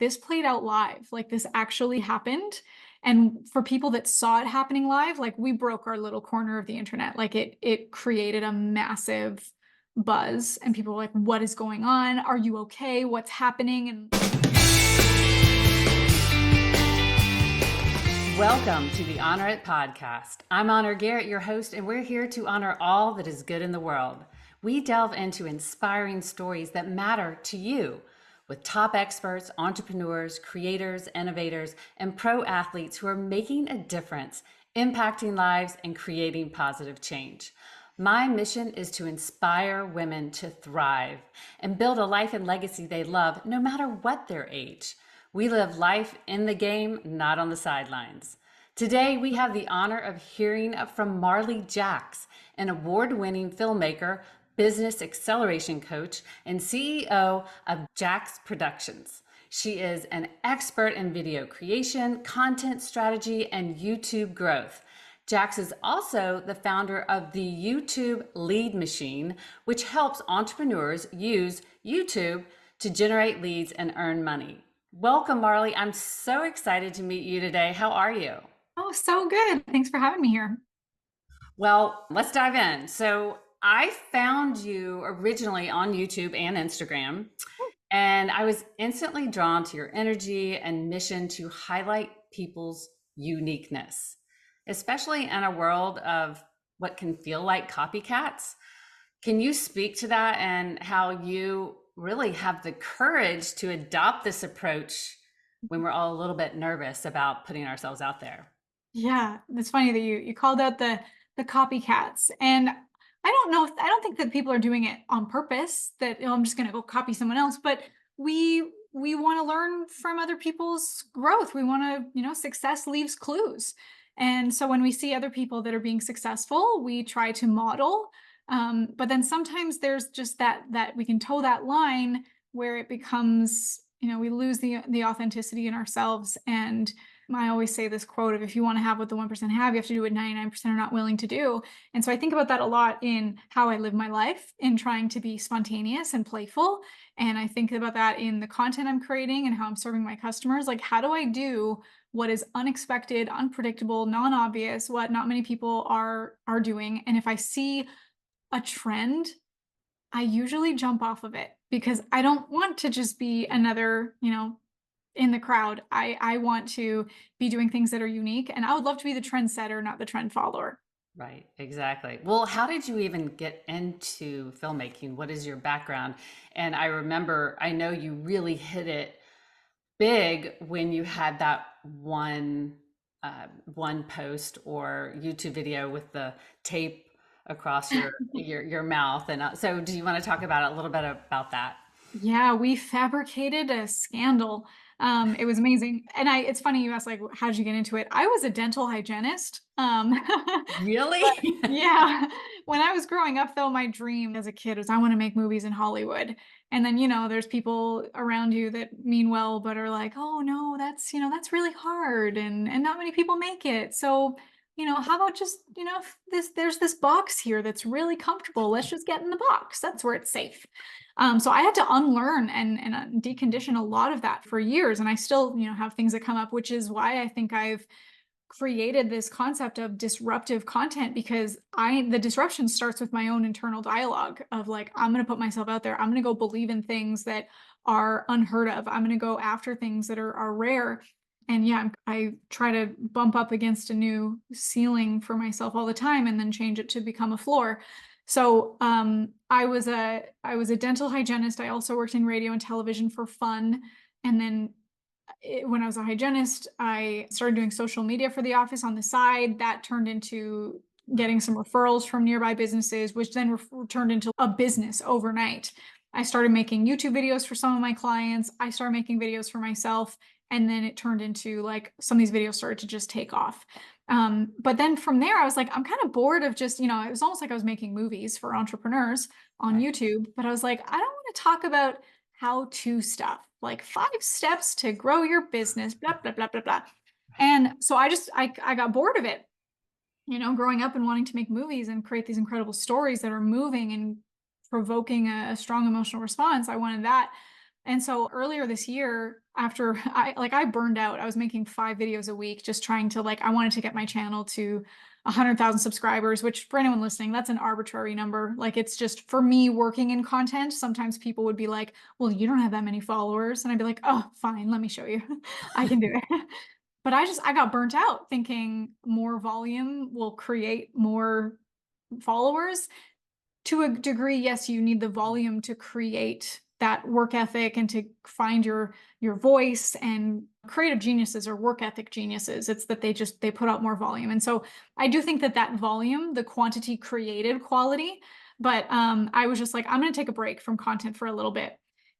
this played out live. Like this actually happened. And for people that saw it happening live, like we broke our little corner of the internet. Like it created a massive buzz and people were like, what is going on? Are you okay? What's happening? And welcome to the Honor It podcast. I'm Honor Garrett, your host, and we're here to honor all that is good in the world. We delve into inspiring stories that matter to you with top experts, entrepreneurs, creators, innovators, and pro athletes who are making a difference, impacting lives, and creating positive change. My mission is to inspire women to thrive and build a life and legacy they love, no matter what their age. We live life in the game, not on the sidelines. Today, we have the honor of hearing from Marley Jaxx, an award-winning filmmaker, business acceleration coach, and CEO of Jaxx Productions. She is an expert in video creation, content strategy, and YouTube growth. Jaxx is also the founder of the YouTube Lead Machine, which helps entrepreneurs use YouTube to generate leads and earn money. Welcome, Marley. I'm so excited to meet you today. How are you? oh, so good. Thanks for having me here. Well, let's dive in. So, I found you originally on YouTube and Instagram, and I was instantly drawn to your energy and mission to highlight people's uniqueness, especially in a world of what can feel like copycats. Can you speak to that and how you really have the courage to adopt this approach when we're all a little bit nervous about putting ourselves out there? Yeah, it's funny that you called out the copycats. And I don't think that people are doing it on purpose, that I'm just gonna go copy someone else, but we want to learn from other people's growth. We want to, success leaves clues. And so when we see other people that are being successful, we try to model. But then sometimes there's just that we can toe that line where it becomes, we lose the authenticity in ourselves. And I always say this quote of, if you want to have what the 1% have, you have to do what 99% are not willing to do. And so I think about that a lot in how I live my life, in trying to be spontaneous and playful. And I think about that in the content I'm creating and how I'm serving my customers. Like, how do I do what is unexpected, unpredictable, non-obvious, what not many people are doing? And if I see a trend, I usually jump off of it because I don't want to just be another, in the crowd. I want to be doing things that are unique, and I would love to be the trendsetter, not the trend follower. Right, exactly. Well, how did you even get into filmmaking? What is your background? And I remember, I know you really hit it big when you had that one post or YouTube video with the tape across your mouth. And so, do you want to talk about a little bit about that? Yeah, we fabricated a scandal. It was amazing. And it's funny you asked, like, how did you get into it? I was a dental hygienist. Really? But yeah, when I was growing up, though, my dream as a kid was I want to make movies in Hollywood. And then, there's people around you that mean well, but are like, oh no, that's really hard, and not many people make it. So, how about just, there's this box here that's really comfortable. Let's just get in the box. That's where it's safe. So I had to unlearn and decondition a lot of that for years. And I still, have things that come up, which is why I think I've created this concept of disruptive content, because the disruption starts with my own internal dialogue of like, I'm going to put myself out there. I'm going to go believe in things that are unheard of. I'm going to go after things that are rare. And yeah, I try to bump up against a new ceiling for myself all the time and then change it to become a floor. So I was a dental hygienist. I also worked in radio and television for fun. And then when I was a hygienist, I started doing social media for the office on the side. That turned into getting some referrals from nearby businesses, which then turned into a business overnight. I started making YouTube videos for some of my clients. I started making videos for myself. And then it turned into like some of these videos started to just take off. But then from there, I was like, I'm kind of bored of just, it was almost like I was making movies for entrepreneurs on Right. YouTube. But I was like, I don't want to talk about how-to stuff, like 5 steps to grow your business, blah, blah, blah, blah, blah. And so I got bored of it, growing up and wanting to make movies and create these incredible stories that are moving and provoking a strong emotional response. I wanted that. And so earlier this year, after I burned out, I was making 5 videos a week, just trying to I wanted to get my channel to 100,000 subscribers, which for anyone listening, that's an arbitrary number. Like it's just for me working in content. Sometimes people would be like, well, you don't have that many followers. And I'd be like, oh, fine, let me show you. I can do it. But I got burnt out thinking more volume will create more followers. To a degree, yes, you need the volume to create that work ethic and to find your voice. And creative geniuses are work ethic geniuses. It's that they put out more volume. And so I do think that that volume, the quantity created quality. But I was just like, I'm going to take a break from content for a little bit.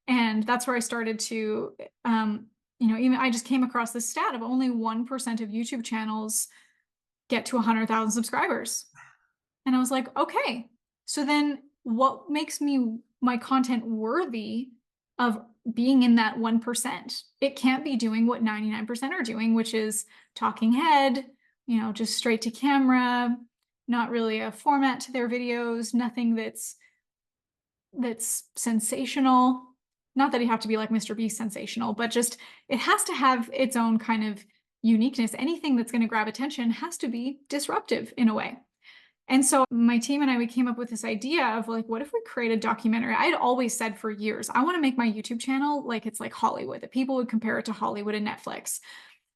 And that's where I started to even I just came across this stat of only 1% of YouTube channels get to 100,000 subscribers. And I was like, okay, so then what makes my content worthy of being in that 1%? It can't be doing what 99% are doing, which is talking head, just straight to camera, not really a format to their videos, nothing that's sensational. Not that you have to be like Mr. Beast sensational, but just it has to have its own kind of uniqueness. Anything that's going to grab attention has to be disruptive in a way. And so my team and I, we came up with this idea of like, what if we create a documentary? I had always said for years, I want to make my YouTube channel like it's like Hollywood, that people would compare it to Hollywood and Netflix.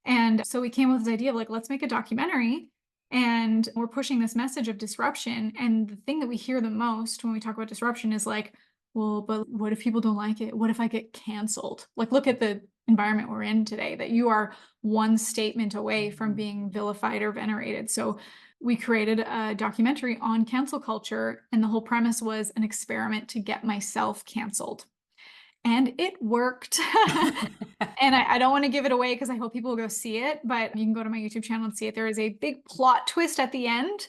And so we came up with this idea of like, let's make a documentary. And we're pushing this message of disruption. And the thing that we hear the most when we talk about disruption is like, well, but what if people don't like it? What if I get canceled? Like, look at the environment we're in today, that you are one statement away from being vilified or venerated. So we created a documentary on cancel culture. And the whole premise was an experiment to get myself canceled. And it worked. And I don't want to give it away because I hope people will go see it, but you can go to my YouTube channel and see it. There is a big plot twist at the end.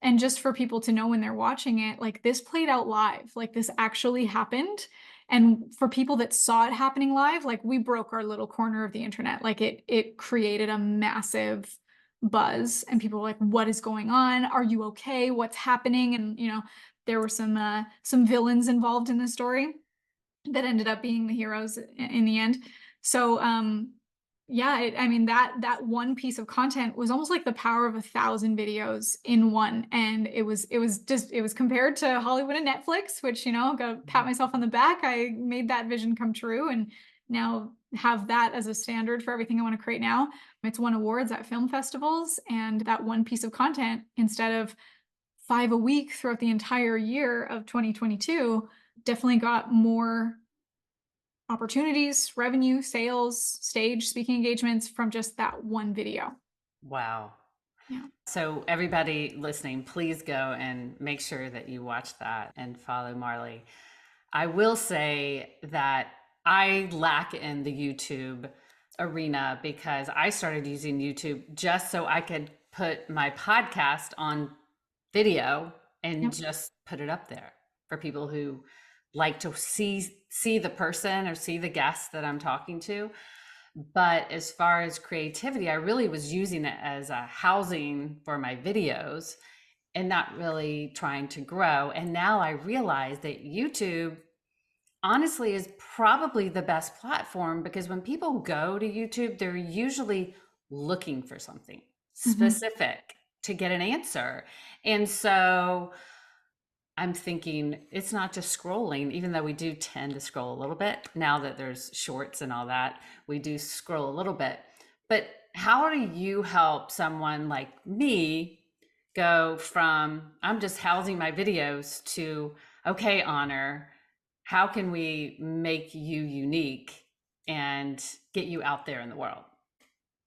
And just for people to know when they're watching it, like this played out live, like this actually happened. And for people that saw it happening live, like we broke our little corner of the internet. Like it created a massive buzz and people were like, what is going on? Are you okay? What's happening? And there were some villains involved in the story that ended up being the heroes in the end. So yeah, I mean that one piece of content was almost like the power of 1,000 videos in one. And it was compared to Hollywood and Netflix, which, gotta pat myself on the back. I made that vision come true and now have that as a standard for everything I want to create now. It's won awards at film festivals, and that one piece of content, instead of 5 a week throughout the entire year of 2022, definitely got more opportunities, revenue, sales, stage speaking engagements from just that one video. Wow. Yeah. So, everybody listening, please go and make sure that you watch that and follow Marley. I will say that I lack in the YouTube arena because I started using YouTube just so I could put my podcast on video and Yep. just put it up there for people who like to see the person or see the guest that I'm talking to. But as far as creativity, I really was using it as a housing for my videos and not really trying to grow. And now I realize that YouTube honestly is probably the best platform because when people go to YouTube, they're usually looking for something Mm-hmm. specific to get an answer. And so I'm thinking it's not just scrolling, even though we do tend to scroll a little bit now that there's shorts and all that, we do scroll a little bit. But how do you help someone like me go from I'm just housing my videos to, okay, Honor, how can we make you unique and get you out there in the world?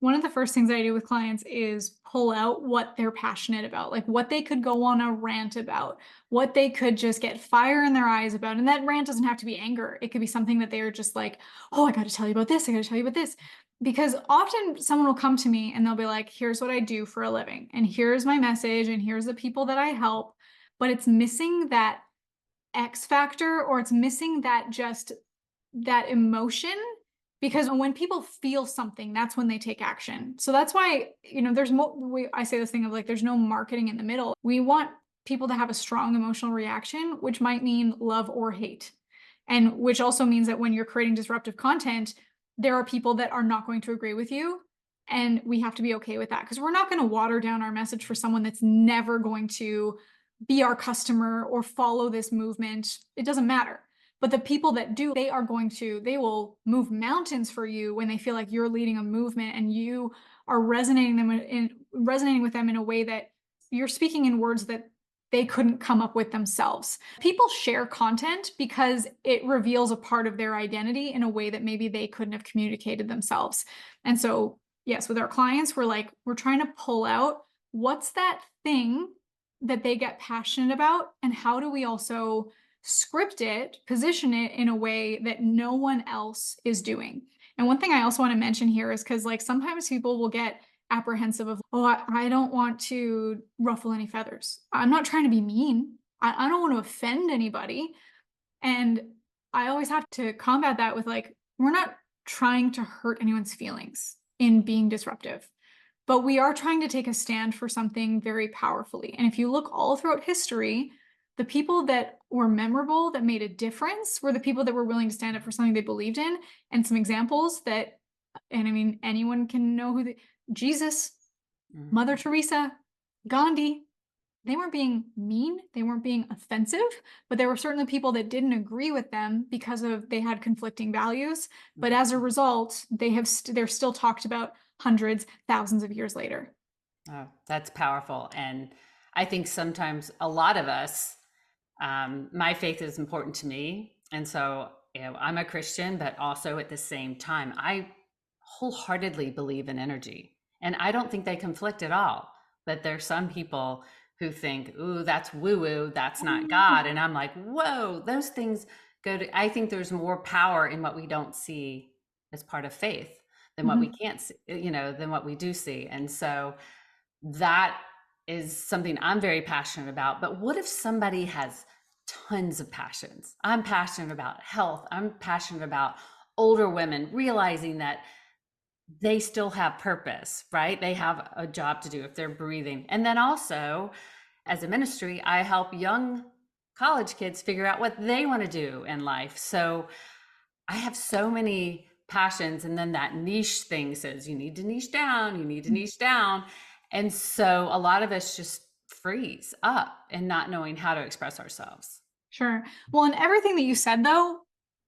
One of the first things I do with clients is pull out what they're passionate about, like what they could go on a rant about, what they could just get fire in their eyes about. And that rant doesn't have to be anger. It could be something that they are just like, oh, I got to tell you about this. I got to tell you about this. Because often someone will come to me and they'll be like, here's what I do for a living, and here's my message, and here's the people that I help. But it's missing that X factor, or it's missing that emotion, because when people feel something, that's when they take action. So that's why, there's I say this thing of like, there's no marketing in the middle. We want people to have a strong emotional reaction, which might mean love or hate. And which also means that when you're creating disruptive content, there are people that are not going to agree with you. And we have to be okay with that because we're not going to water down our message for someone that's never going to be our customer or follow this movement. It doesn't matter. But the people that do, they will move mountains for you when they feel like you're leading a movement and you are resonating with them in a way that you're speaking in words that they couldn't come up with themselves. People share content because it reveals a part of their identity in a way that maybe they couldn't have communicated themselves. And so, yes, with our clients, we're trying to pull out what's that thing that they get passionate about, and how do we also script it, position it in a way that no one else is doing. And one thing I also want to mention here is because, like, sometimes people will get apprehensive of, oh, I don't want to ruffle any feathers. I'm not trying to be mean. I don't want to offend anybody. And I always have to combat that with, like, we're not trying to hurt anyone's feelings in being disruptive, but we are trying to take a stand for something very powerfully. And if you look all throughout history, the people that were memorable, that made a difference, were the people that were willing to stand up for something they believed in. And some examples that, and I mean, anyone can know Jesus, Mother Teresa, Gandhi, they weren't being mean, they weren't being offensive, but there were certainly people that didn't agree with them because they had conflicting values. But as a result, they're still talked about hundreds, thousands of years later. Oh, that's powerful. And I think sometimes a lot of us, my faith is important to me. And so, I'm a Christian, but also at the same time, I wholeheartedly believe in energy. And I don't think they conflict at all. But there's some people who think, ooh, that's woo woo, that's not God. And I'm like, whoa, those things I think there's more power in what we don't see as part of faith than what we Mhm. can't see, than what we do see. And so that is something I'm very passionate about. But what if somebody has tons of passions? I'm passionate about health. I'm passionate about older women realizing that they still have purpose, right? They have a job to do if they're breathing. And then also, as a ministry, I help young college kids figure out what they want to do in life. So I have so many passions. And then that niche thing says, you need to niche down, you need to niche down. And so a lot of us just freeze up and not knowing how to express ourselves. Sure. Well, and everything that you said, though,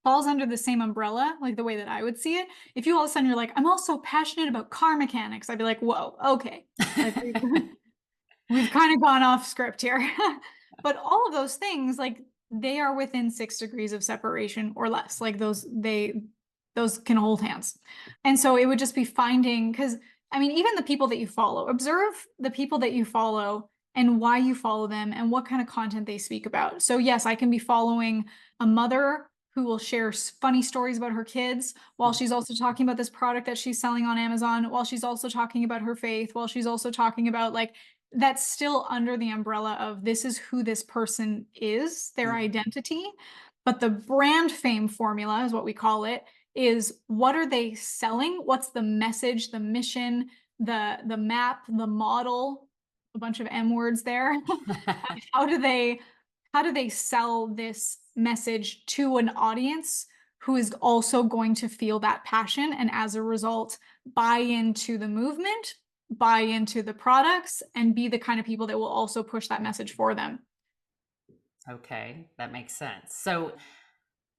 falls under the same umbrella, like the way that I would see it. If you all of a sudden you're like, I'm also passionate about car mechanics, I'd be like, whoa, okay. Like we've kind of gone off script here. But all of those things, like, they are within 6 degrees of separation or less. Like those can hold hands. And so it would just be finding, because I mean, even the people that you follow, observe the people that you follow and why you follow them and what kind of content they speak about. So yes, I can be following a mother who will share funny stories about her kids while she's also talking about this product that she's selling on Amazon, while she's also talking about her faith, while she's also talking about, like, that's still under the umbrella of this is who this person is, their identity. But the brand fame formula is what we call it, is what are they selling? What's the message, the mission, the map, the model, a bunch of M words there. How do they sell this message to an audience who is also going to feel that passion and as a result buy into the movement, buy into the products, and be the kind of people that will also push that message for them? Okay, that makes sense. So,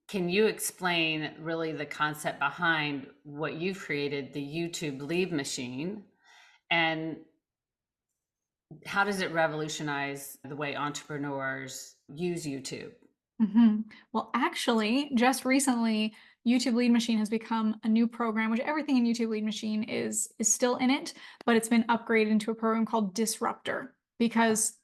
can you explain really the concept behind what you've created, the YouTube lead machine, and how does it revolutionize the way entrepreneurs use YouTube? Well, actually, just recently, YouTube Lead Machine has become a new program, which everything in YouTube Lead Machine is still in it, but it's been upgraded into a program called Disruptor. Because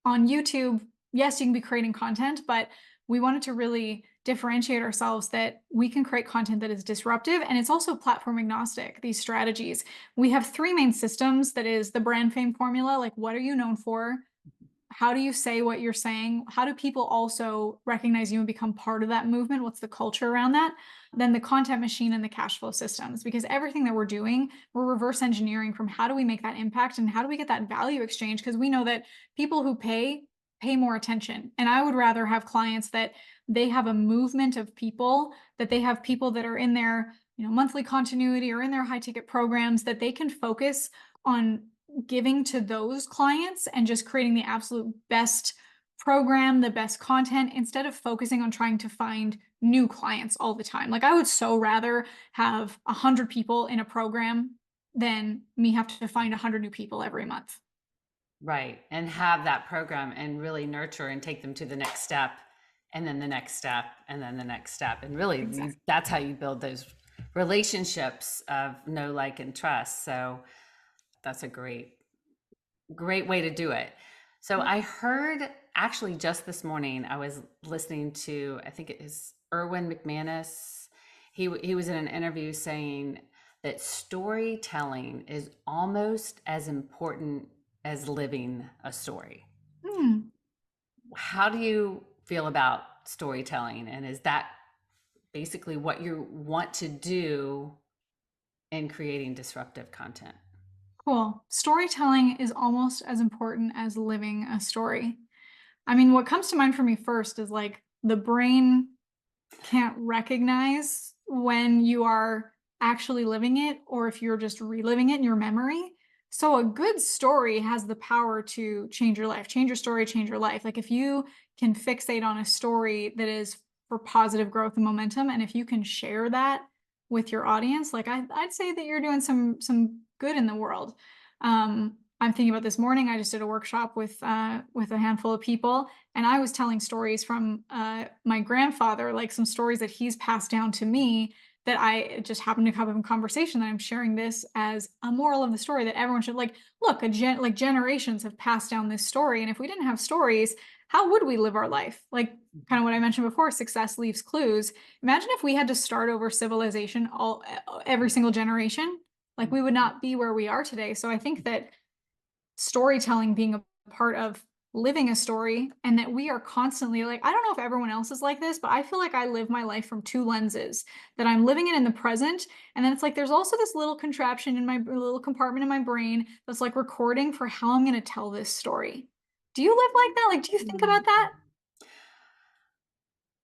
on YouTube, yes, you can be creating content, but we wanted to really differentiate ourselves that we can create content that is disruptive and it's also platform agnostic, these strategies. We have three main systems, that is the brand fame formula, like what are you known for? How do you say what you're saying? How do people also recognize you and become part of that movement? What's the culture around that? Then the content machine and the cash flow systems, because everything that we're doing, we're reverse engineering from how do we make that impact and how do we get that value exchange? Because we know that people who pay pay more attention. And I would rather have clients that they have a movement of people, that they have people that are in their, monthly continuity or in their high ticket programs, that they can focus on giving to those clients and just creating the absolute best program, the best content, instead of focusing on trying to find new clients all the time. Like I would so rather have 100 people in a program than me have to find 100 new people every month. Right. And have that program and really nurture and take them to the next step, and then the next step, and then the next step. And really, Exactly. that's how you build those relationships of know, like, and trust. So that's a great way to do it. So I heard actually just this morning, I was listening to, I think it is Erwin McManus. He was in an interview saying that storytelling is almost as important as living a story. Hmm. How do you feel about storytelling? And is that basically what you want to do in creating disruptive content? Cool. Storytelling is almost as important as living a story. I mean, what comes to mind for me first is like the brain can't recognize when you are actually living it or if you're just reliving it in your memory. So a good story has the power to change your life, change your story, change your life. Like if you can fixate on a story that is for positive growth and momentum, and if you can share that with your audience, like I'd say that you're doing some good in the world. I'm thinking about this morning. I just did a workshop with a handful of people, and I was telling stories from my grandfather, like some stories that he's passed down to me that I just happened to come up in conversation. That I'm sharing this as a moral of the story that everyone should like. Look, like generations have passed down this story, and if we didn't have stories, how would we live our life? Like kind of what I mentioned before, success leaves clues. Imagine if we had to start over civilization all every single generation. Like we would not be where we are today. So I think that storytelling being a part of living a story, and that we are constantly like, I don't know if everyone else is like this, but I feel like I live my life from two lenses, that I'm living it in the present, and then it's like there's also this little contraption in my little compartment in my brain that's like recording for how I'm going to tell this story. Do you live like that? Like do you think about that?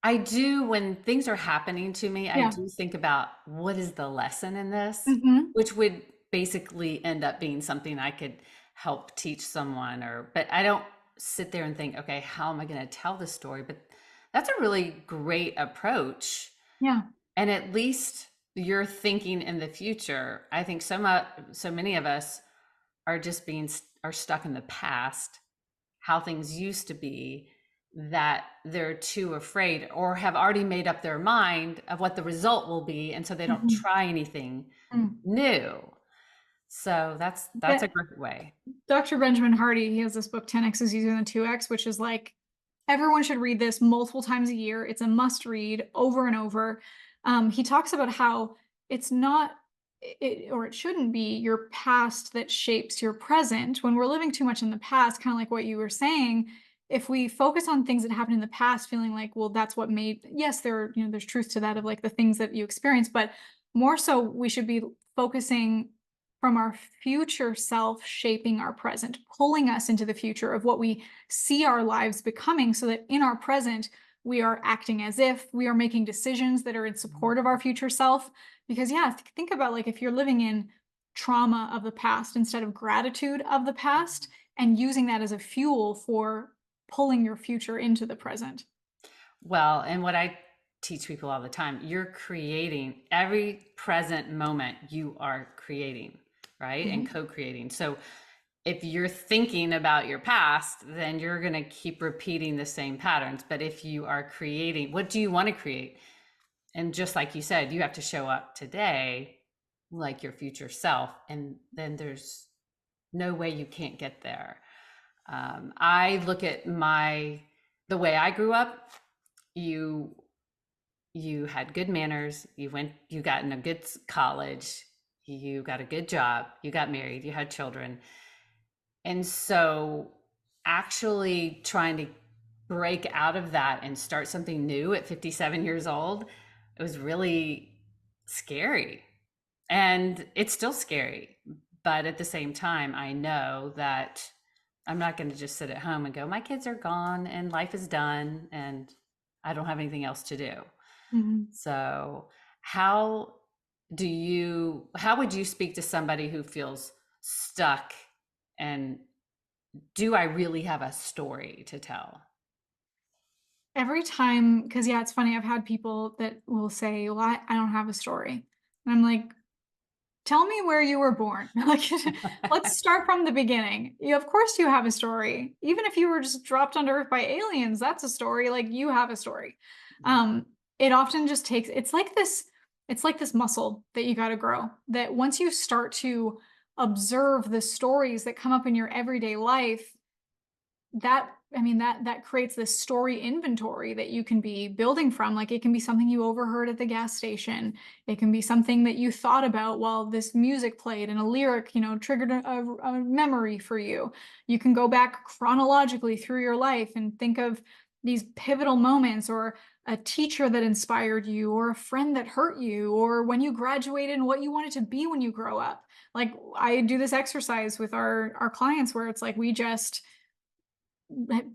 I do, when things are happening to me, I Yeah. do think about what is the lesson in this, Hmm. which would basically end up being something I could help teach someone, or but I don't sit there and think, okay, how am I going to tell this story? But that's a really great approach. Yeah. And at least you're thinking in the future. I think so many of us are just are stuck in the past, how things used to be, that they're too afraid or have already made up their mind of what the result will be, and so they don't Hmm. try anything new. So that's a Yeah. great way. Dr. Benjamin Hardy, he has this book, 10X is easier than 2X, which is like everyone should read this multiple times a year. It's a must read over and over. He talks about how it's not, or it shouldn't be, your past that shapes your present. When we're living too much in the past, kind of like what you were saying, if we focus on things that happened in the past, feeling like, well, that's what made, yes, there's truth to that of like the things that you experience, but more so, we should be focusing from our future self shaping our present, pulling us into the future of what we see our lives becoming, so that in our present, we are acting as if we are making decisions that are in support of our future self. Because, yeah, think about like if you're living in trauma of the past instead of gratitude of the past, and using that as a fuel for pulling your future into the present. Well, and what I teach people all the time, you're creating every present moment, you are creating, right? And Mhm. co-creating. So if you're thinking about your past, then you're going to keep repeating the same patterns. But if you are creating, what do you want to create? And just like you said, you have to show up today like your future self. And then there's no way you can't get there. I look at the way I grew up. You you had good manners, you got in a good college, you got a good job, you got married, you had children. And so actually trying to break out of that and start something new at 57 years old, it was really scary. And it's still scary. But at the same time, I know that I'm not going to just sit at home and go, my kids are gone and life is done and I don't have anything else to do. Mhm. So, how how would you speak to somebody who feels stuck and do I really have a story to tell? Every time, because yeah, it's funny, I've had people that will say, "Well, I don't have a story." And I'm like, tell me where you were born. Like, let's start from the beginning. You, of course, you have a story. Even if you were just dropped on Earth by aliens, that's a story. Like, you have a story. Yeah. It often just takes. It's like this muscle that you got to grow. That once you start to observe the stories that come up in your everyday life, that I mean that creates this story inventory that you can be building from. Like, it can be something you overheard at the gas station. It can be something that you thought about while this music played and a lyric, triggered a memory for you. You can go back chronologically through your life and think of these pivotal moments, or a teacher that inspired you, or a friend that hurt you, or when you graduated and what you wanted to be when you grow up. Like, I do this exercise with our clients where it's like we just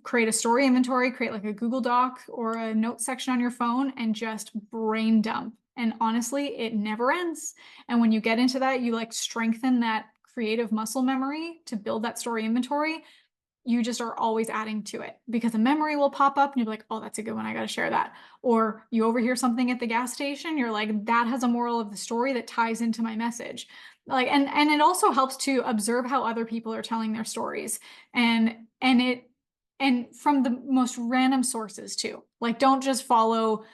create a story inventory, create like a Google Doc or a note section on your phone, and just brain dump. And honestly, it never ends. And when you get into that, you like strengthen that creative muscle memory to build that story inventory. You just are always adding to it because a memory will pop up and you'll be like, oh, that's a good one. I got to share that. Or you overhear something at the gas station. You're like, that has a moral of the story that ties into my message. Like, and it also helps to observe how other people are telling their stories, and from the most random sources too. Like, don't just follow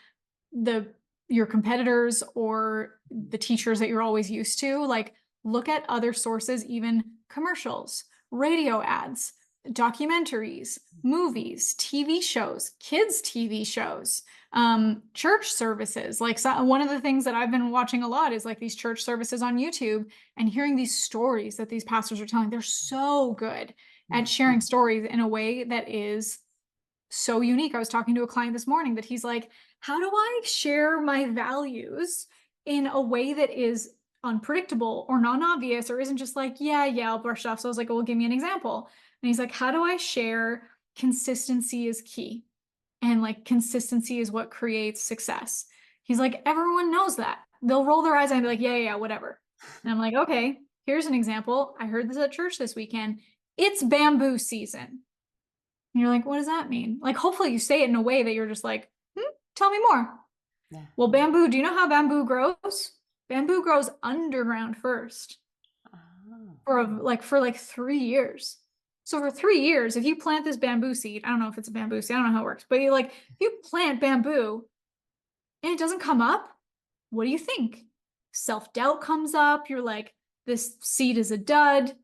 the your competitors or the teachers that you're always used to. Like, look at other sources, even commercials, radio ads, documentaries, movies, TV shows, kids TV shows, church services. Like, one of the things that I've been watching a lot is like these church services on YouTube, and hearing these stories that these pastors are telling. They're so good at sharing stories in a way that is so unique. I was talking to a client this morning that he's like, how do I share my values in a way that is unpredictable or non-obvious, or isn't just like, yeah, I'll brush it off. So I was like, well, give me an example. And he's like, how do I share consistency is key? And like, consistency is what creates success. He's like, everyone knows that. They'll roll their eyes and be like, yeah, whatever. And I'm like, okay, here's an example. I heard this at church this weekend. It's bamboo season. And you're like, what does that mean? Like, hopefully you say it in a way that you're just like, tell me more. Yeah. Well, bamboo, do you know how bamboo grows? Bamboo grows underground first Oh. for like 3 years. So for 3 years, if you plant this bamboo seed, I don't know if it's a bamboo seed, I don't know how it works, but if you plant bamboo and it doesn't come up, what do you think? Self-doubt comes up. You're like, this seed is a dud.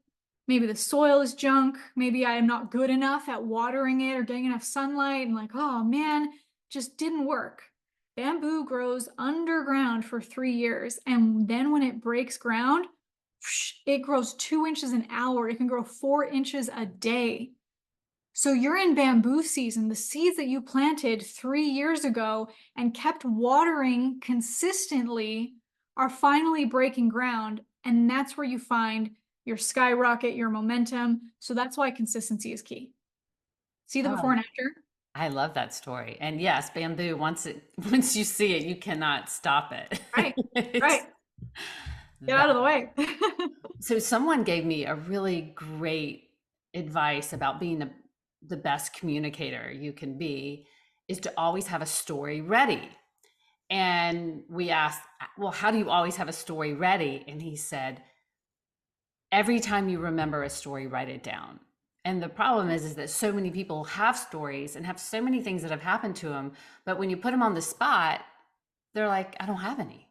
Maybe the soil is junk. Maybe I am not good enough at watering it or getting enough sunlight. And like, oh man, just didn't work. Bamboo grows underground for 3 years. And then when it breaks ground, it grows 2 inches an hour. It can grow 4 inches a day. So you're in bamboo season. The seeds that you planted 3 years ago and kept watering consistently are finally breaking ground. And that's where you find your skyrocket, your momentum. So that's why consistency is key. See the before Oh, and after? I love that story. And yes, bamboo, once you see it, you cannot stop it. Right, It's right. Get that. out of the way. So someone gave me a really great advice about being the best communicator you can be is to always have a story ready. And we asked, well, how do you always have a story ready? And he said, every time you remember a story, write it down. And the problem is that so many people have stories and have so many things that have happened to them, but when you put them on the spot, they're like, I don't have any.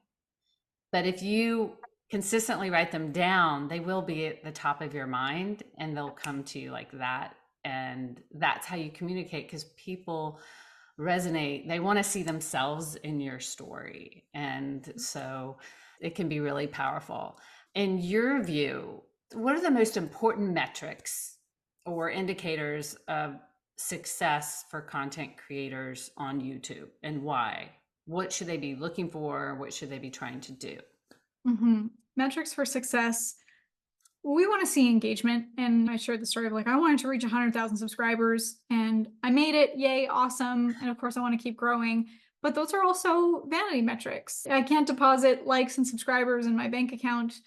But if you consistently write them down, they will be at the top of your mind and they'll come to you like that. And that's how you communicate because people resonate. They want to see themselves in your story. And so it can be really powerful. In your view, what are the most important metrics or indicators of success for content creators on YouTube and why? What should they be looking for? What should they be trying to do? Metrics for success. we want to see engagement. And I shared the story of like, I wanted to reach 100,000 subscribers and I made it. Yay, awesome. And of course, I want to keep growing. But those are also vanity metrics. I can't deposit likes and subscribers in my bank account.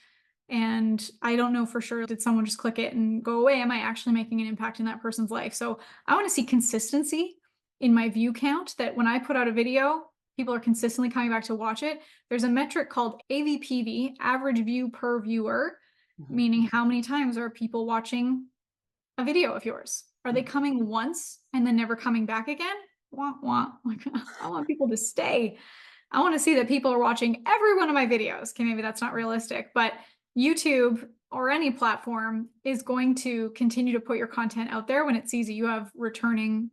And I don't know for sure, did someone just click it and go away? Am I actually making an impact in that person's life? So I want to see consistency in my view count, that when I put out a video, people are consistently coming back to watch it. There's a metric called AVPV, average view per viewer, Mhm. meaning how many times are people watching a video of yours? Are they coming once and then never coming back again? Wah, wah. Like, I want people to stay. I want to see that people are watching every one of my videos. Okay, maybe that's not realistic, but YouTube or any platform is going to continue to put your content out there when it sees that you have returning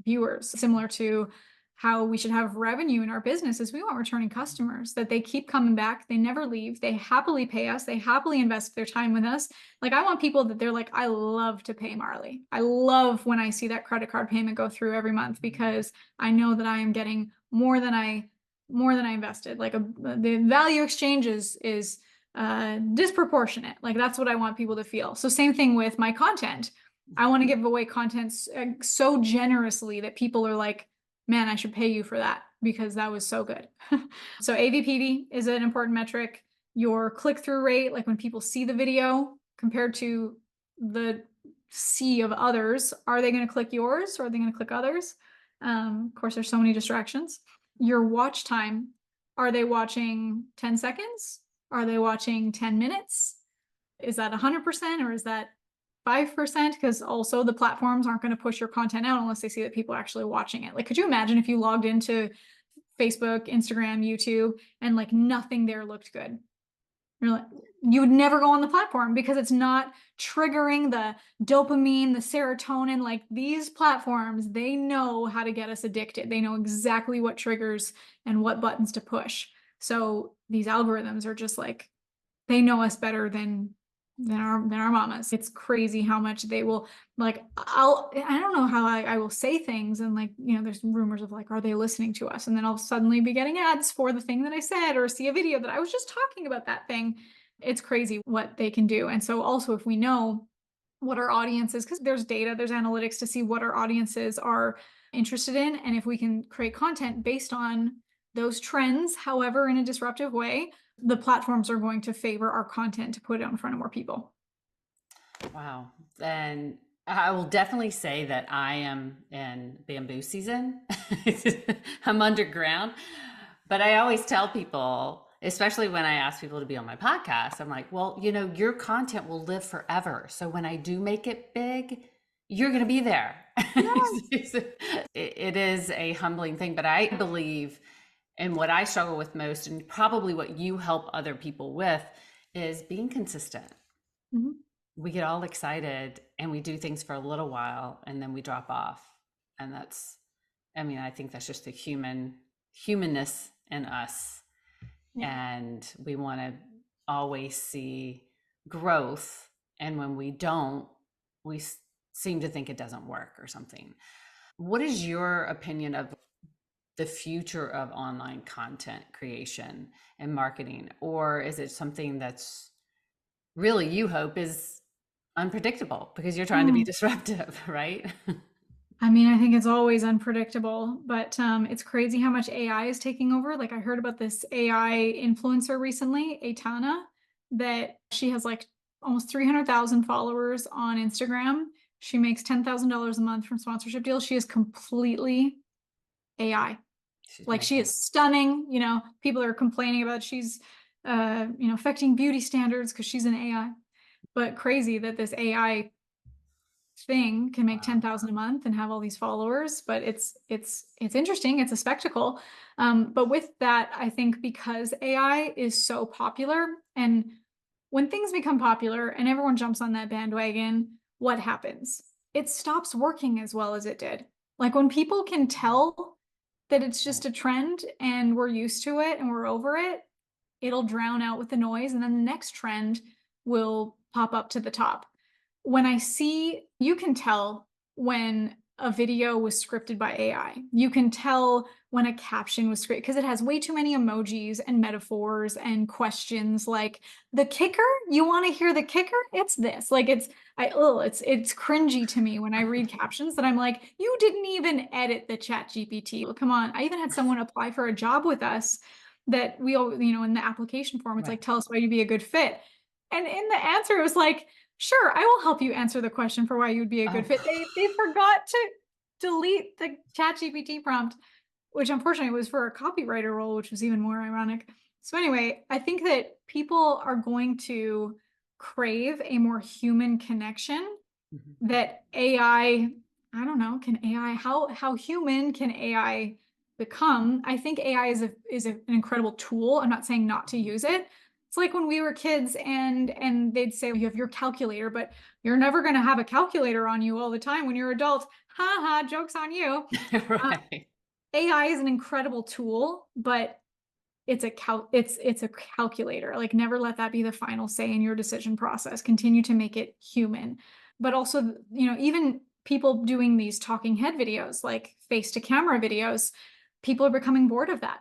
viewers, similar to how we should have revenue in our business. Is we want returning customers, that they keep coming back, they never leave, they happily pay us, they happily invest their time with us. Like, I want people that they're like, I love to pay Marley. I love when I see that credit card payment go through every month, because I know that I am getting more than I invested. Like, the value exchange is disproportionate. Like, that's what I want people to feel. So same thing with my content. I want to give away content so generously that people are like, man, I should pay you for that because that was so good. So AVPV is an important metric. Your click-through rate, like when people see the video compared to the sea of others, are they going to click yours or are they going to click others? Of course, there's so many distractions. Your watch time, are they watching 10 seconds? Are they watching 10 minutes? Is that 100% or is that 5%? Because also the platforms aren't going to push your content out unless they see that people are actually watching it. Like, could you imagine if you logged into Facebook, Instagram, YouTube, and like nothing there looked good? You're like, you would never go on the platform because it's not triggering the dopamine, the serotonin. Like, these platforms, they know how to get us addicted. They know exactly what triggers and what buttons to push. So these algorithms are just like, they know us better than our mamas. It's crazy how much they will, like, I don't know how I will say things and like, there's rumors of like, are they listening to us? And then I'll suddenly be getting ads for the thing that I said, or see a video that I was just talking about that thing. It's crazy what they can do. And so also, if we know what our audience is, because there's data, there's analytics to see what our audiences are interested in, and if we can create content based on those trends, however, in a disruptive way, the platforms are going to favor our content to put it in front of more people. Wow. And I will definitely say that I am in bamboo season. I'm underground. But I always tell people, especially when I ask people to be on my podcast, I'm like, well, your content will live forever. So when I do make it big, you're going to be there. Yes. It is a humbling thing, but I believe, and what I struggle with most, and probably what you help other people with, is being consistent. Mhm. We get all excited and we do things for a little while and then we drop off. And I think that's just the humanness in us. Yeah. And we want to always see growth. And when we don't, we seem to think it doesn't work or something. What is your opinion of the future of online content creation and marketing? Or is it something that's really, you hope, is unpredictable because you're trying to be Mm. disruptive, right? I mean, I think it's always unpredictable, but it's crazy how much AI is taking over. Like, I heard about this AI influencer recently, Aitana, that she has like almost 300,000 followers on Instagram. She makes $10,000 a month from sponsorship deals. She is completely AI. She's Like, she making is stunning. People are complaining about she's, affecting beauty standards because she's an AI. But crazy that this AI thing can make wow. 10,000 a month and have all these followers. But it's interesting. It's a spectacle. But with that, I think because AI is so popular, and when things become popular and everyone jumps on that bandwagon, what happens? It stops working as well as it did. Like, when people can tell that it's just a trend and we're used to it and we're over it, it'll drown out with the noise, and then the next trend will pop up to the top. When I see, you can tell when a video was scripted by AI. You can tell when a caption was scripted because it has way too many emojis and metaphors and questions like the kicker. You want to hear the kicker? It's this. Like it's cringy to me when I read captions that I'm like, you didn't even edit the chat GPT. Come on. I even had someone apply for a job with us that we all, in the application form, it's Right. like, tell us why you'd be a good fit. And in the answer, it was like, sure, I will help you answer the question for why you would be a good Oh, fit. They forgot to delete the ChatGPT prompt, which unfortunately was for a copywriter role, which was even more ironic. So anyway, I think that people are going to crave a more human connection mhm, that I don't know, can AI how human can AI become? I think AI an incredible tool. I'm not saying not to mhm. use it. It's like when we were kids and they'd say you have your calculator, but you're never going to have a calculator on you all the time when you're adult. Ha ha, joke's on you. Uh, Right. AI is an incredible tool, but it's a calculator. Like, never let that be the final say in your decision process. Continue to make it human. But also, even people doing these talking head videos, like face to camera videos, people are becoming bored of that.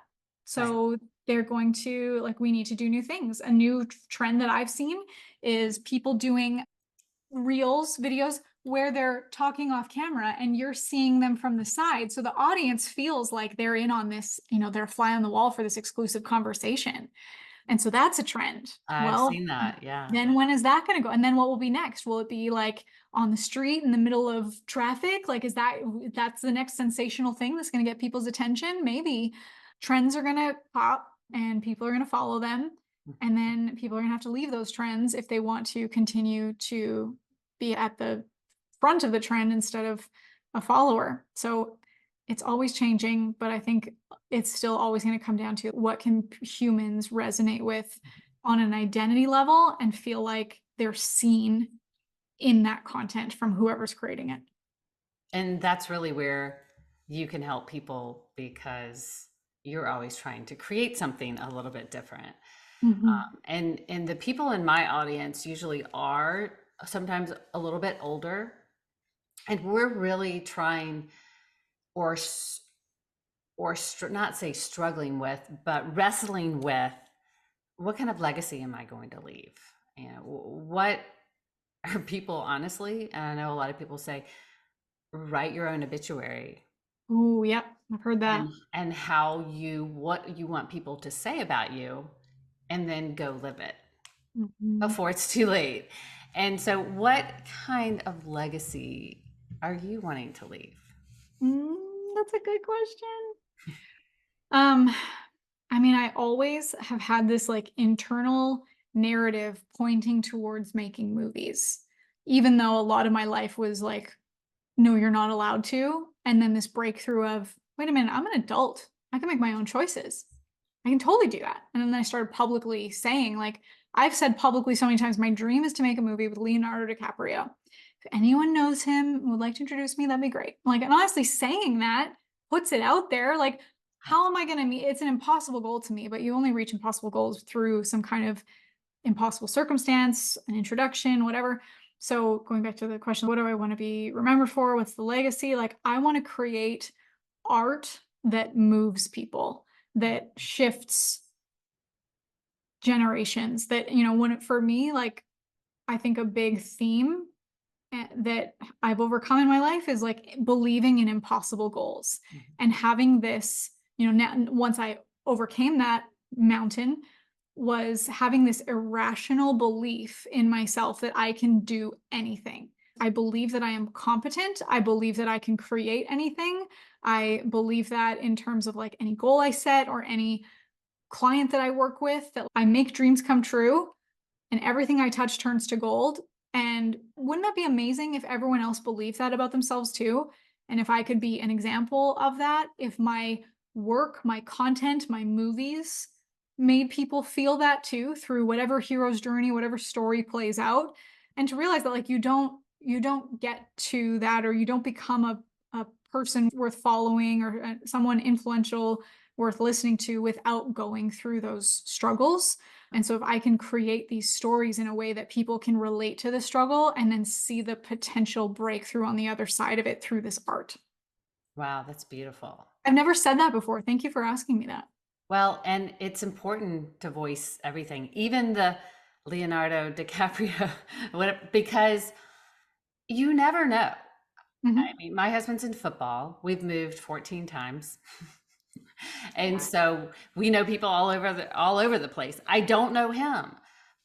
Right. So they're going to like, we need to do new things. A new trend that I've seen is people doing reels, videos where they're talking off camera and you're seeing them from the side. So the audience feels like they're in on this, they're a fly on the wall for this exclusive conversation. And so that's a trend. I've Well, seen that. Yeah. then when is that going to go? And then what will be next? Will it be like on the street in the middle of traffic? Like, that's the next sensational thing that's going to get people's attention? Maybe trends are going to pop and people are going to follow them. And then people are going to have to leave those trends if they want to continue to be at the front of the trend instead of a follower. So it's always changing, but I think it's still always going to come down to what can humans resonate with on an identity level and feel like they're seen in that content from whoever's creating it. And that's really where you can help people because you're always trying to create something a little bit different. Mhm. And the people in my audience usually are sometimes a little bit older, and we're really trying or not say struggling with, but wrestling with what kind of legacy am I going to leave? What are people honestly? And I know a lot of people say, write your own obituary Ooh, yep, I've heard and that. what you want people to say about you, and then go live it Mhm. before it's too late. And so, what kind of legacy are you wanting to leave? That's a good question. Um, I mean, I always have had this like internal narrative pointing towards making movies, even though a lot of my life was like, no, you're not allowed to. And then this breakthrough of, wait a minute, I'm an adult. I can make my own choices. I can totally do that. And then I started publicly saying, like, I've said publicly so many times, my dream is to make a movie with Leonardo DiCaprio. If anyone knows him and would like to introduce me, that'd be great. Like, and honestly, saying that puts it out there. Like, how am I going to meet? It's an impossible goal to me, but you only reach impossible goals through some kind of impossible circumstance, an introduction, whatever. So going back to the question, what do I want to be remembered for? What's the legacy? Like, I want to create art that moves people, that shifts generations, that, for me, like, I think a big theme that I've overcome in my life is like believing in impossible goals Mhm. and having this, now once I overcame that mountain, was having this irrational belief in myself that I can do anything. I believe that I am competent. I believe that I can create anything. I believe that in terms of like any goal I set or any client that I work with, that I make dreams come true and everything I touch turns to gold. And wouldn't that be amazing if everyone else believed that about themselves too? And if I could be an example of that, if my work, my content, my movies made people feel that too through whatever hero's journey, whatever story plays out, and to realize that like you don't get to that or you don't become a person worth following or someone influential worth listening to without going through those struggles. And so if I can create these stories in a way that people can relate to the struggle and then see the potential breakthrough on the other side of it through this art. Wow, that's beautiful. I've never said that before. Thank you for asking me that. Well, and it's important to voice everything, even the Leonardo DiCaprio, because you never know. I Mhm. mean, my husband's in football. We've moved 14 times. And Yeah. so we know people all over the place. I don't know him.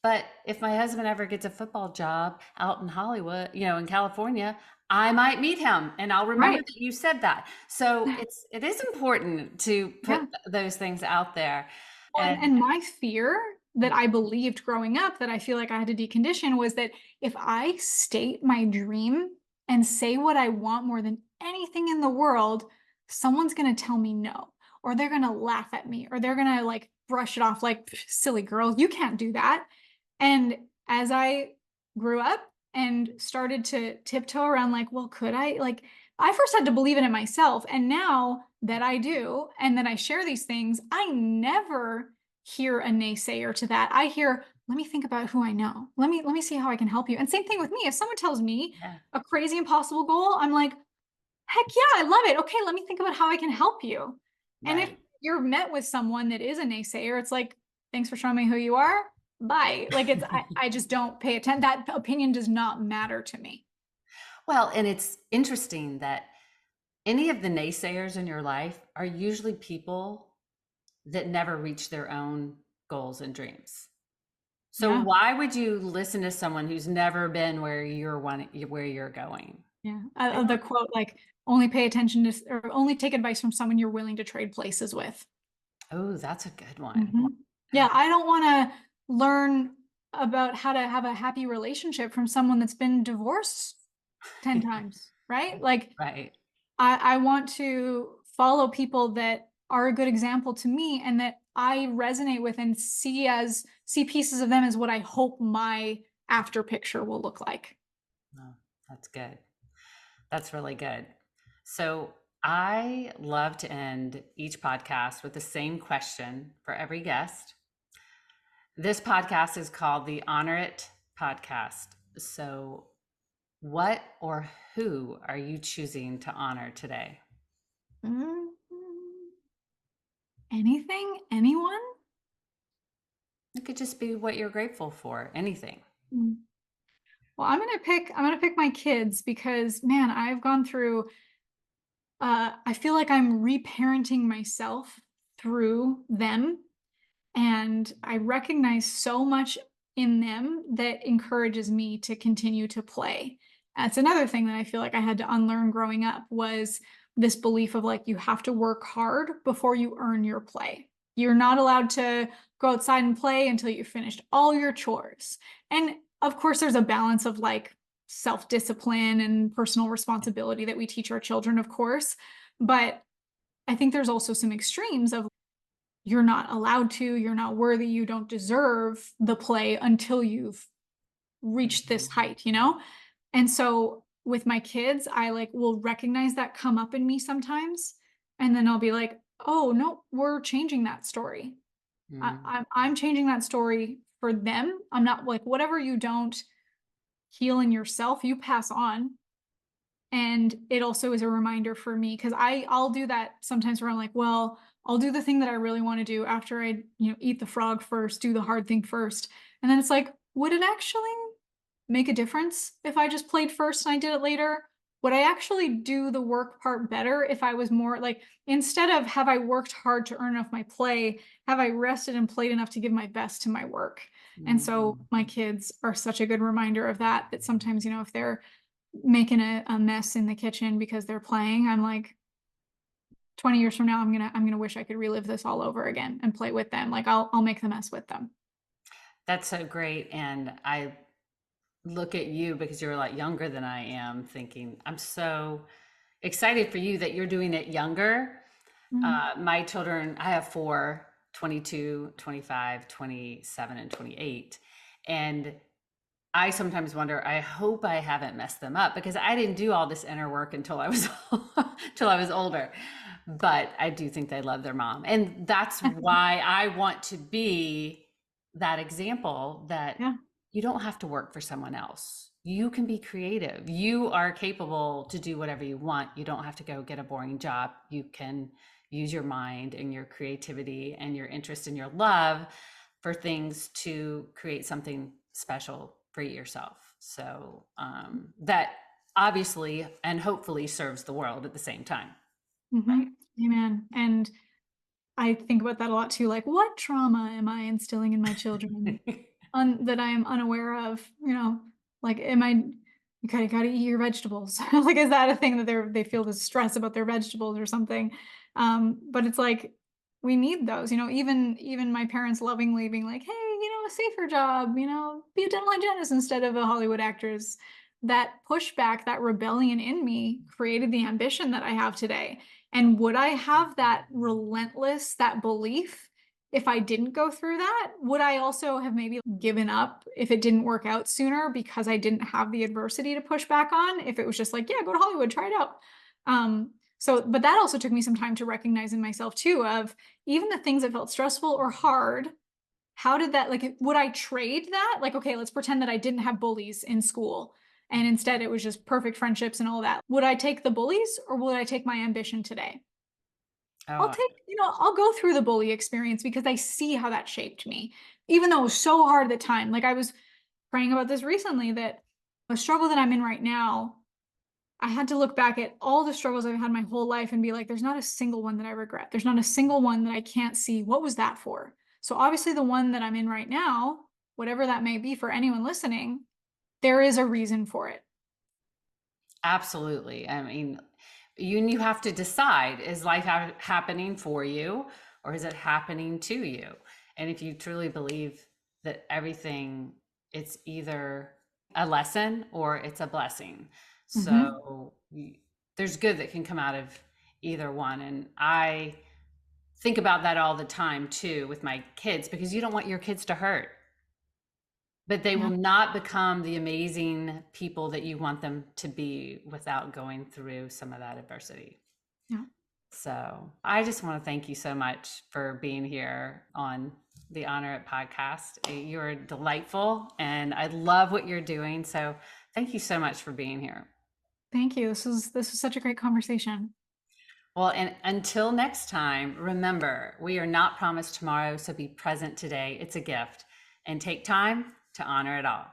But if my husband ever gets a football job out in Hollywood, in California, I might meet him and I'll remember Right. that you said that. So it is important to put Yeah. those things out there. Well, And and my fear that I believed growing up that I feel like I had to decondition was that if I state my dream and say what I want more than anything in the world, someone's going to tell me no, or they're going to laugh at me, or they're going to like brush it off like, silly girl, you can't do that. And as I grew up and started to tiptoe around, like, well, could I? Like, I first had to believe in it myself. And now that I do, and that I share these things, I never hear a naysayer to that. I hear, let me think about who I know. Let me see how I can help you. And same thing with me. If someone tells me yeah, a crazy impossible goal, I'm like, heck yeah, I love it. Okay, let me think about how I can help you. And if right. you're met with someone that is a naysayer, it's like, thanks for showing me who you are. Bye. Like I just don't pay attention. That opinion does not matter to me. Well, and it's interesting that any of the naysayers in your life are usually people that never reach their own goals and dreams. So Yeah. why would you listen to someone who's never been where you're going? Yeah. They The don't. quote, like, only pay attention to, or only take advice from someone you're willing to trade places with. Oh, that's a good one. Mhm. Yeah. I don't want to learn about how to have a happy relationship from someone that's been divorced 10 times, right? Like, Right. I want to follow people that are a good example to me and that I resonate with and see pieces of them as what I hope my after picture will look like. Oh, that's good. That's really good. So I love to end each podcast with the same question for every guest. This podcast is called the Honor It Podcast. So what or who are you choosing to honor today? Mm, anything? Anyone? It could just be what you're grateful for, anything. Mm. Well, I'm gonna pick my kids because man, I've gone through I feel like I'm reparenting myself through them. And I recognize so much in them that encourages me to continue to play. That's another thing that I feel like I had to unlearn growing up was this belief of like you have to work hard before you earn your play. You're not allowed to go outside and play until you've finished all your chores. And of course, there's a balance of like self-discipline and personal responsibility that we teach our children, of course. But I think there's also some extremes of you're not allowed to, you're not worthy, you don't deserve the play until you've reached this Mhm. height, you know? And so with my kids, I like will recognize that come up in me sometimes. And then I'll be like, oh, no, we're changing that story. Mhm. I'm changing that story for them. I'm not like, whatever you don't heal in yourself, you pass on. And it also is a reminder for me because I'll do that sometimes where I'm like, well, I'll do the thing that I really want to do after I, eat the frog first, do the hard thing first. And then it's like, would it actually make a difference if I just played first and I did it later? Would I actually do the work part better if I was more like, instead of have I worked hard to earn enough my play, have I rested and played enough to give my best to my work? And so Mhm. my kids are such a good reminder of that, that sometimes, if they're making a mess in the kitchen because they're playing, I'm like, 20 years from now, I'm gonna wish I could relive this all over again and play with them. Like I'll make the mess with them. That's so great. And I look at you because you're a lot younger than I am, thinking, I'm so excited for you that you're doing it younger. Mm. My children, I have four, 22, 25, 27, and 28. And I sometimes wonder, I hope I haven't messed them up because I didn't do all this inner work until I was until I was older. but I do think they love their mom. And that's why I want to be that example that Yeah. you don't have to work for someone else. You can be creative. You are capable to do whatever you want. You don't have to go get a boring job. You can use your mind and your creativity and your interest and your love for things to create something special for yourself. So that obviously and hopefully serves the world at the same time. Mhm. Amen. And I think about that a lot too, like, what trauma am I instilling in my children that I am unaware of, Like, am I you gotta eat your vegetables. Like, is that a thing that they feel this stress about their vegetables or something? But it's like, we need those, even my parents lovingly being like, "Hey, a safer job, be a dental hygienist instead of a Hollywood actress." That pushback, that rebellion in me created the ambition that I have today. And would I have that belief if I didn't go through that? Would I also have maybe given up if it didn't work out sooner because I didn't have the adversity to push back on? If it was just like, yeah, go to Hollywood, try it out. But that also took me some time to recognize in myself too, of even the things that felt stressful or hard. How did that, like, would I trade that? Like, okay, let's pretend that I didn't have bullies in school and instead it was just perfect friendships and all that. Would I take the bullies or would I take my ambition today? Oh, I'll go through the bully experience because I see how that shaped me, even though it was so hard at the time. Like, I was praying about this recently, that a struggle that I'm in right now, I had to look back at all the struggles I've had my whole life and be like, there's not a single one that I regret. There's not a single one that I can't see. What was that for? So obviously the one that I'm in right now, whatever that may be for anyone listening, there is a reason for it. absolutely. I mean, you have to decide, is life happening for you or is it happening to you? And if you truly believe that everything, it's either a lesson or it's a blessing. Mhm. So there's good that can come out of either one. And I think about that all the time too with my kids, because you don't want your kids to hurt, but they will Yeah. not become the amazing people that you want them to be without going through some of that adversity. Yeah. So I just want to thank you so much for being here on the Honor It podcast. You're delightful and I love what you're doing. So thank you so much for being here. Thank you. This was such a great conversation. Well, and until next time, remember, we are not promised tomorrow, so be present today. It's a gift. And take time to honor it all.